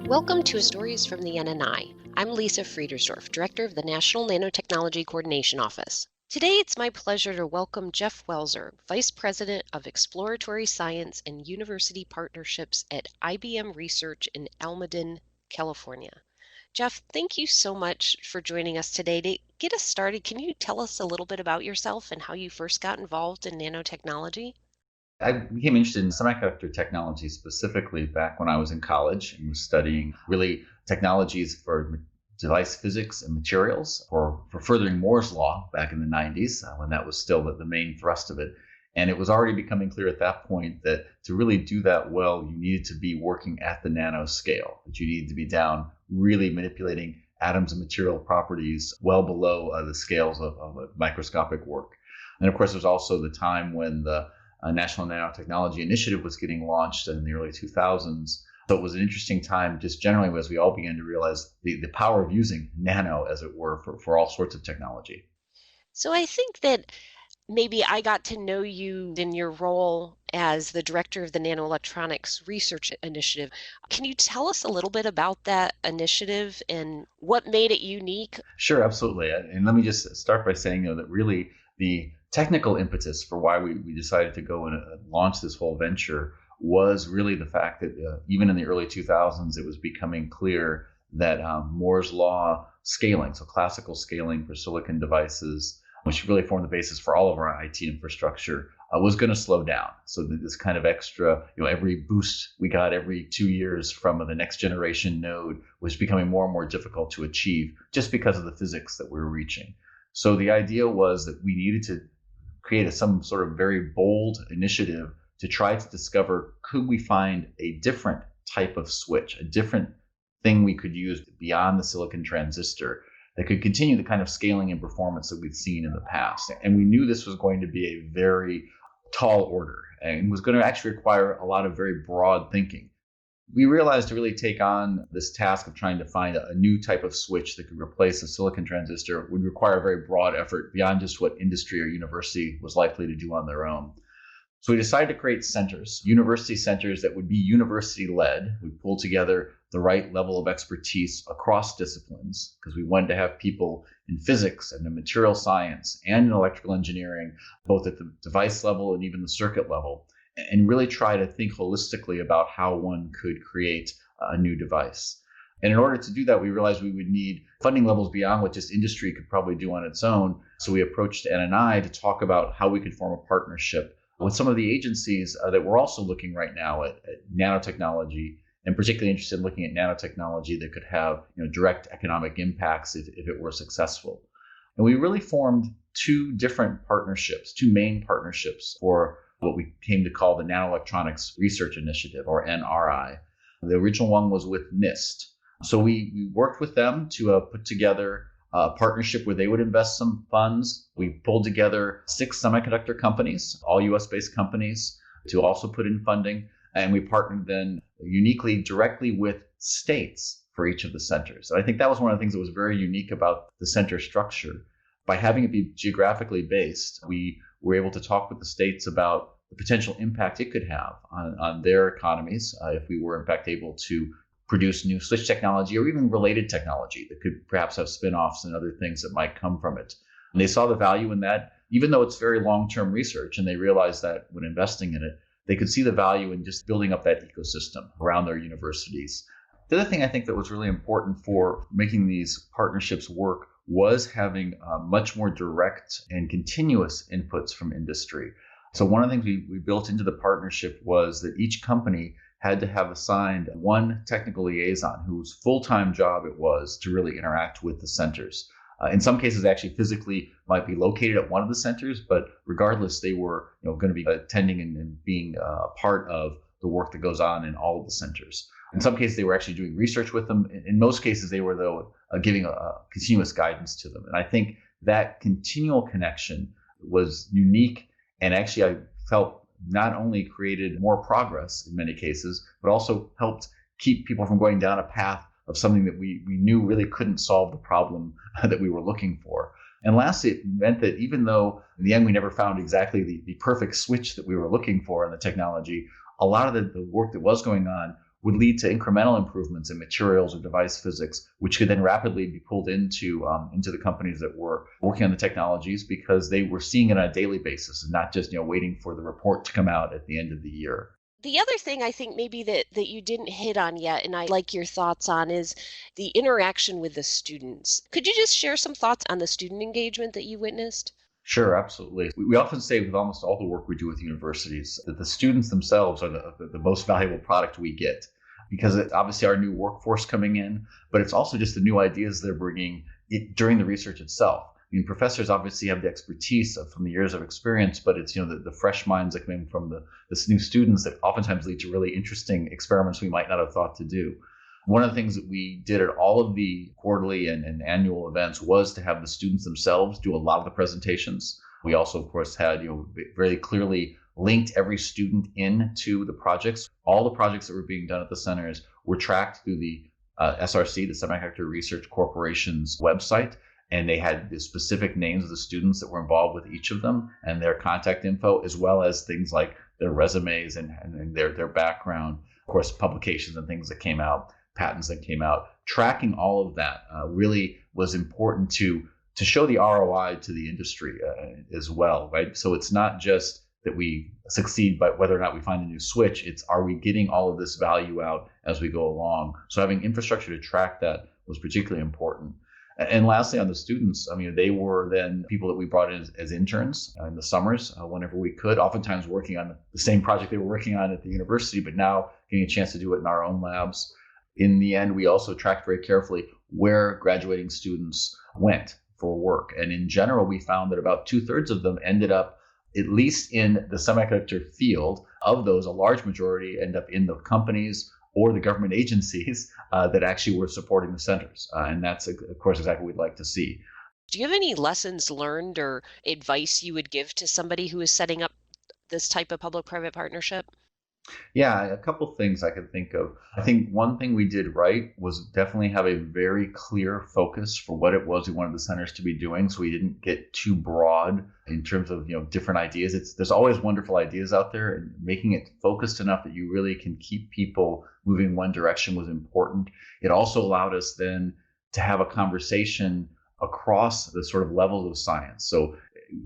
Welcome to Stories from the NNI. I'm Lisa Friedersdorf, Director of the National Nanotechnology Coordination Office. Today it's my pleasure to welcome Jeff Welser, Vice President of Exploratory Science and University Partnerships at IBM Research in Almaden, California. Jeff, thank you so much for joining us today. To get us started, can you tell us a little bit about yourself and how you first got involved in nanotechnology? I became interested in semiconductor technology specifically back when I was in college and was studying really technologies for device physics and materials for furthering Moore's law back in the 90s when that was still the main thrust of it. And it was already becoming clear at that point that to really do that well, you needed to be working at the nano scale, that you needed to be down really manipulating atoms and material properties well below the scales of microscopic work. And of course, there's also the time when the National Nanotechnology Initiative was getting launched in the early 2000s. So it was an interesting time just generally as we all began to realize the power of using nano, as it were, for all sorts of technology. So I think that maybe I got to know you in your role as the director of the Nanoelectronics Research Initiative. Can you tell us a little bit about that initiative and what made it unique? Sure, absolutely. And let me just start by saying, that really the technical impetus for why we decided to go and launch this whole venture was really the fact that even in the early 2000s, it was becoming clear that Moore's law scaling, so classical scaling for silicon devices, which really formed the basis for all of our IT infrastructure, was going to slow down. So this kind of extra, every boost we got every 2 years from the next generation node was becoming more and more difficult to achieve just because of the physics that we were reaching. So the idea was that we needed to create some sort of very bold initiative to try to discover, could we find a different type of switch, a different thing we could use beyond the silicon transistor that could continue the kind of scaling and performance that we've seen in the past. And we knew this was going to be a very tall order and was going to actually require a lot of very broad thinking. We realized to really take on this task of trying to find a new type of switch that could replace a silicon transistor would require a very broad effort beyond just what industry or university was likely to do on their own. So we decided to create centers, university centers that would be university-led. We pulled together the right level of expertise across disciplines because we wanted to have people in physics and in material science and in electrical engineering, both at the device level and even the circuit level, and really try to think holistically about how one could create a new device. And in order to do that, we realized we would need funding levels beyond what just industry could probably do on its own. So we approached NNI to talk about how we could form a partnership with some of the agencies that we're also looking right now at nanotechnology, and particularly interested in looking at nanotechnology that could have direct economic impacts if it were successful. And we really formed two main partnerships for what we came to call the Nanoelectronics Research Initiative, or NRI. The original one was with NIST. So we worked with them to put together a partnership where they would invest some funds. We pulled together 6 semiconductor companies, all US-based companies, to also put in funding. And we partnered then uniquely directly with states for each of the centers. And I think that was one of the things that was very unique about the center structure. By having it be geographically based, we were able to talk with the states about the potential impact it could have on their economies if we were in fact able to produce new switch technology or even related technology that could perhaps have spin-offs and other things that might come from it. And they saw the value in that, even though it's very long-term research, and they realized that when investing in it, they could see the value in just building up that ecosystem around their universities. The other thing I think that was really important for making these partnerships work was having much more direct and continuous inputs from industry. So one of the things we built into the partnership was that each company had to have assigned one technical liaison whose full-time job it was to really interact with the centers. In some cases, actually physically might be located at one of the centers, but regardless, they were going to be attending and being a part of the work that goes on in all of the centers. In some cases, they were actually doing research with them. In most cases, they were, though, giving a continuous guidance to them. And I think that continual connection was unique, and actually I felt not only created more progress in many cases, but also helped keep people from going down a path of something that we knew really couldn't solve the problem that we were looking for. And lastly, it meant that even though in the end we never found exactly the perfect switch that we were looking for in the technology, a lot of the work that was going on would lead to incremental improvements in materials or device physics, which could then rapidly be pulled into the companies that were working on the technologies because they were seeing it on a daily basis and not just waiting for the report to come out at the end of the year. The other thing I think maybe that you didn't hit on yet, and I like your thoughts on, is the interaction with the students. Could you just share some thoughts on the student engagement that you witnessed? Sure, absolutely. We often say with almost all the work we do with universities that the students themselves are the most valuable product we get because it's obviously our new workforce coming in, but it's also just the new ideas they're bringing during the research itself. I mean, professors obviously have the expertise from the years of experience, but it's the fresh minds that come in from this new students that oftentimes lead to really interesting experiments we might not have thought to do. One of the things that we did at all of the quarterly and annual events was to have the students themselves do a lot of the presentations. We also, of course, had very clearly linked every student into the projects. All the projects that were being done at the centers were tracked through the SRC, the Semiconductor Research Corporation's website. And they had the specific names of the students that were involved with each of them and their contact info, as well as things like their resumes and their background, of course, publications and things that came out, patents that came out. Tracking all of that really was important to show the ROI to the industry as well, right? So it's not just that we succeed by whether or not we find a new switch, it's are we getting all of this value out as we go along? So having infrastructure to track that was particularly important. And lastly, on the students, I mean, they were then people that we brought in as interns in the summers whenever we could, oftentimes working on the same project they were working on at the university, but now getting a chance to do it in our own labs. In the end, we also tracked very carefully where graduating students went for work. And in general, we found that about 2/3 of them ended up, at least in the semiconductor field. Of those, a large majority end up in the companies or the government agencies that actually were supporting the centers. And that's, of course, exactly what we'd like to see. Do you have any lessons learned or advice you would give to somebody who is setting up this type of public-private partnership? Yeah, a couple things I can think of. I think one thing we did right was definitely have a very clear focus for what it was we wanted the centers to be doing, so we didn't get too broad in terms of different ideas. There's always wonderful ideas out there, and making it focused enough that you really can keep people moving one direction was important. It also allowed us then to have a conversation across the sort of levels of science. So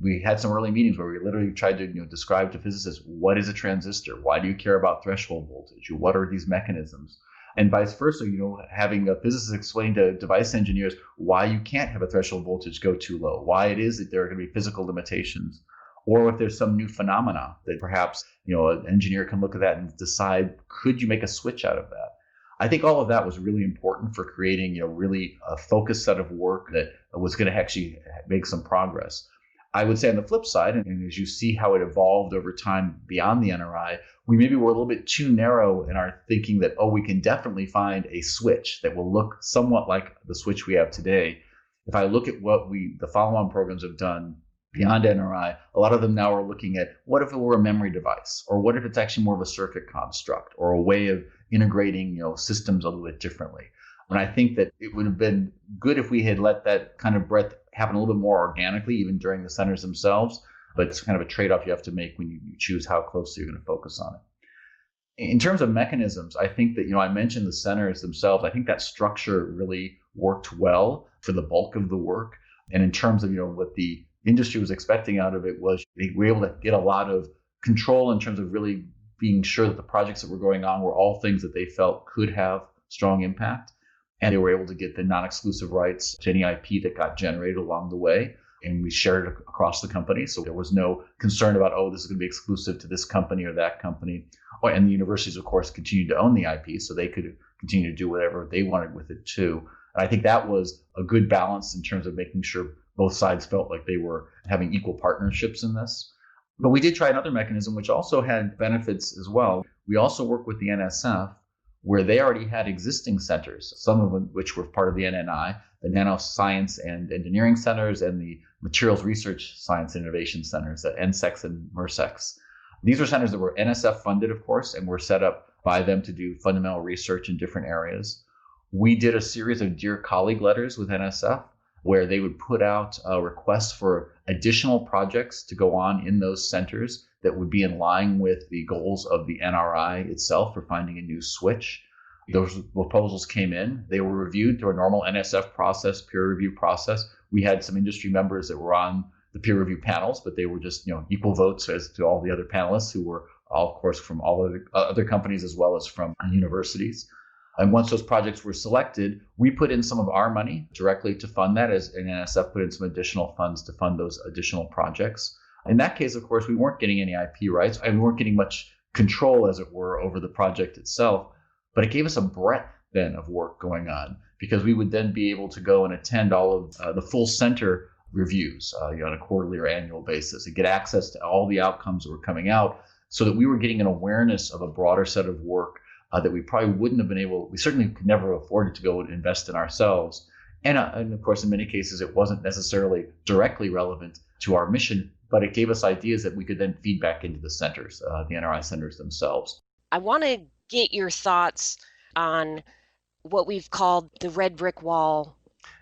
we had some early meetings where we literally tried to describe to physicists, what is a transistor? Why do you care about threshold voltage? What are these mechanisms? And vice versa, having a physicist explain to device engineers why you can't have a threshold voltage go too low, why it is that there are going to be physical limitations, or if there's some new phenomena that perhaps an engineer can look at that and decide, could you make a switch out of that? I think all of that was really important for creating really a focused set of work that was going to actually make some progress. I would say on the flip side, and as you see how it evolved over time beyond the NRI, we maybe were a little bit too narrow in our thinking that, we can definitely find a switch that will look somewhat like the switch we have today. If I look at what the follow-on programs have done beyond NRI, a lot of them now are looking at what if it were a memory device, or what if it's actually more of a circuit construct, or a way of integrating systems a little bit differently. And I think that it would have been good if we had let that kind of breadth happen a little bit more organically, even during the centers themselves. But it's kind of a trade-off you have to make when you choose how closely you're going to focus on it. In terms of mechanisms, I think that, I mentioned the centers themselves. I think that structure really worked well for the bulk of the work. And in terms of, what the industry was expecting out of it was they were able to get a lot of control in terms of really being sure that the projects that were going on were all things that they felt could have strong impact. And they were able to get the non-exclusive rights to any IP that got generated along the way. And we shared it across the company. So there was no concern about, this is going to be exclusive to this company or that company. And the universities, of course, continued to own the IP, so they could continue to do whatever they wanted with it too. And I think that was a good balance in terms of making sure both sides felt like they were having equal partnerships in this. But we did try another mechanism, which also had benefits as well. We also worked with the NSF, where they already had existing centers, some of them which were part of the NNI, the Nanoscience and Engineering Centers, and the Materials Research Science and Innovation Centers, the NSECs and MERSECs. These were centers that were NSF funded, of course, and were set up by them to do fundamental research in different areas. We did a series of Dear Colleague letters with NSF, where they would put out requests for additional projects to go on in those centers that would be in line with the goals of the NRI itself for finding a new switch. Those proposals came in. They were reviewed through a normal NSF process, peer review process. We had some industry members that were on the peer review panels, but they were just equal votes as to all the other panelists who were all, of course, from all other companies as well as from universities. And once those projects were selected, we put in some of our money directly to fund that, as and NSF put in some additional funds to fund those additional projects. In that case, of course, we weren't getting any IP rights, and we weren't getting much control, as it were, over the project itself. But it gave us a breadth then of work going on, because we would then be able to go and attend all of the full center reviews on a quarterly or annual basis and get access to all the outcomes that were coming out, so that we were getting an awareness of a broader set of work that we probably wouldn't have been able, we certainly could never have afforded to go and invest in ourselves. And of course, in many cases, it wasn't necessarily directly relevant to our mission, but it gave us ideas that we could then feed back into the centers, the NRI centers themselves. I want to get your thoughts on what we've called the red brick wall.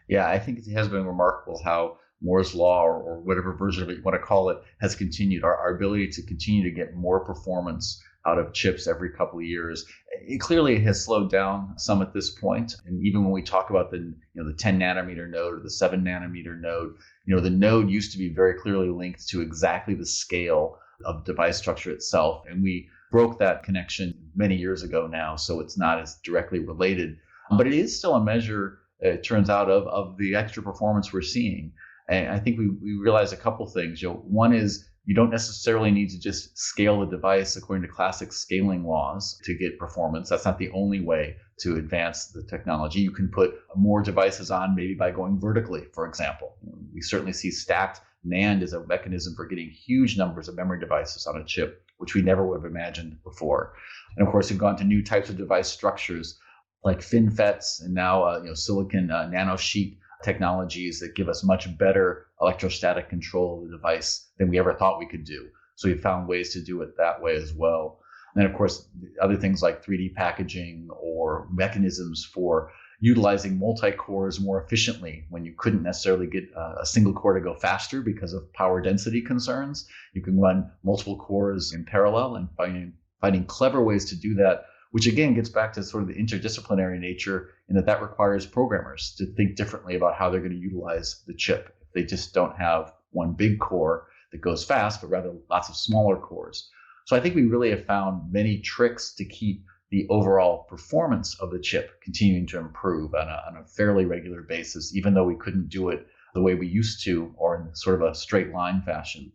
Yeah, I think it has been remarkable how Moore's Law, or whatever version of it you want to call it, has continued. Our ability to continue to get more performance out of chips every couple of years. It clearly has slowed down some at this point. And even when we talk about the 10 nanometer node or the 7 nanometer node, the node used to be very clearly linked to exactly the scale of the device structure itself. And we broke that connection many years ago now, so it's not as directly related. But it is still a measure, it turns out, of the extra performance we're seeing. And I think we realize a couple things. One is, you don't necessarily need to just scale the device according to classic scaling laws to get performance. That's not the only way to advance the technology. You can put more devices on maybe by going vertically, for example. We certainly see stacked NAND as a mechanism for getting huge numbers of memory devices on a chip, which we never would have imagined before. And of course, we've gone to new types of device structures like FinFETs and now silicon nanosheet technologies that give us much better electrostatic control of the device than we ever thought we could do. So we found ways to do it that way as well. And then, of course, other things like 3D packaging or mechanisms for utilizing multi-cores more efficiently when you couldn't necessarily get a single core to go faster because of power density concerns. You can run multiple cores in parallel, and finding clever ways to do that, which again gets back to sort of the interdisciplinary nature, in that requires programmers to think differently about how they're going to utilize the chip. If they just don't have one big core that goes fast, but rather lots of smaller cores. So I think we really have found many tricks to keep the overall performance of the chip continuing to improve on a fairly regular basis, even though we couldn't do it the way we used to, or in sort of a straight line fashion.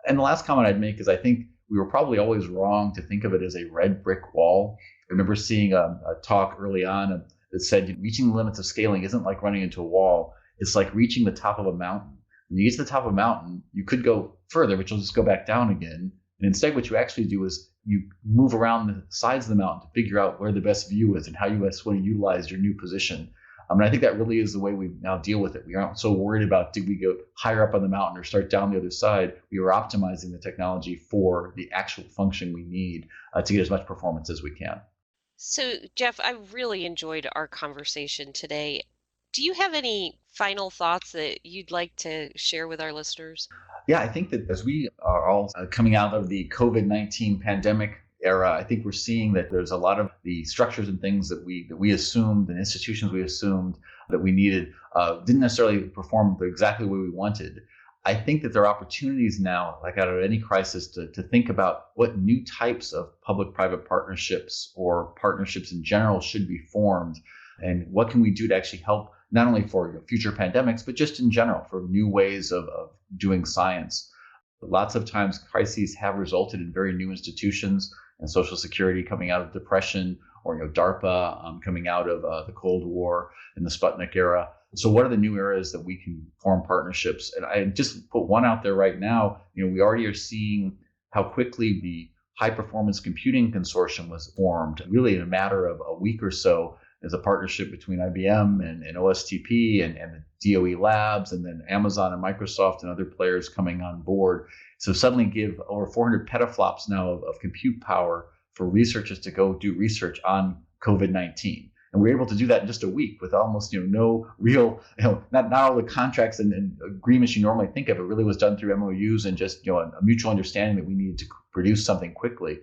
And the last comment I'd make is, I think we were probably always wrong to think of it as a red brick wall. I remember seeing a talk early on that said reaching the limits of scaling isn't like running into a wall. It's like reaching the top of a mountain. When you get to the top of a mountain, you could go further, but you'll just go back down again. And instead, what you actually do is you move around the sides of the mountain to figure out where the best view is and how you best want to utilize your new position. And I think that really is the way we now deal with it. We aren't so worried about, did we go higher up on the mountain or start down the other side? We are optimizing the technology for the actual function we need to get as much performance as we can. So, Jeff, I really enjoyed our conversation today. Do you have any final thoughts that you'd like to share with our listeners? Yeah, I think that as we are all coming out of the COVID-19 pandemic era, I think we're seeing that there's a lot of the structures and things that we assumed, and institutions we assumed that we needed, didn't necessarily perform exactly the way we wanted. I think that there are opportunities now, like out of any crisis, to think about what new types of public-private partnerships or partnerships in general should be formed, and what can we do to actually help not only for future pandemics, but just in general for new ways of doing science. Lots of times crises have resulted in very new institutions, and Social Security coming out of depression, or DARPA coming out of the Cold War and the Sputnik era. So what are the new areas that we can form partnerships? And I just put one out there right now. We already are seeing how quickly the High Performance Computing Consortium was formed, really in a matter of a week or so. There's a partnership between IBM and OSTP and the DOE labs, and then Amazon and Microsoft and other players coming on board. So suddenly give over 400 petaflops now of compute power for researchers to go do research on COVID-19. And we were able to do that in just a week with almost no real, not all the contracts and agreements you normally think of. It really was done through MOUs and just a mutual understanding that we needed to produce something quickly.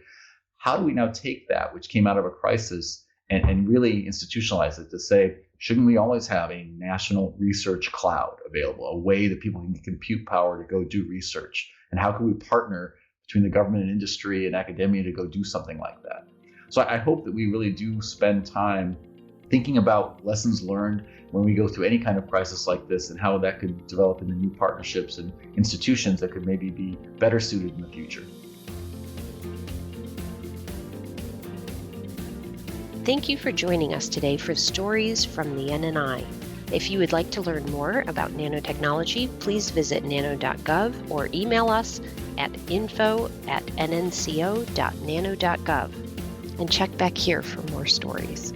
How do we now take that, which came out of a crisis, and really institutionalize it to say, shouldn't we always have a national research cloud available, a way that people can get compute power to go do research? And how can we partner between the government and industry and academia to go do something like that? So I hope that we really do spend time thinking about lessons learned when we go through any kind of crisis like this, and how that could develop into new partnerships and institutions that could maybe be better suited in the future. Thank you for joining us today for Stories from the NNI. If you would like to learn more about nanotechnology, please visit nano.gov or email us at info@nnco.nano.gov. And check back here for more stories.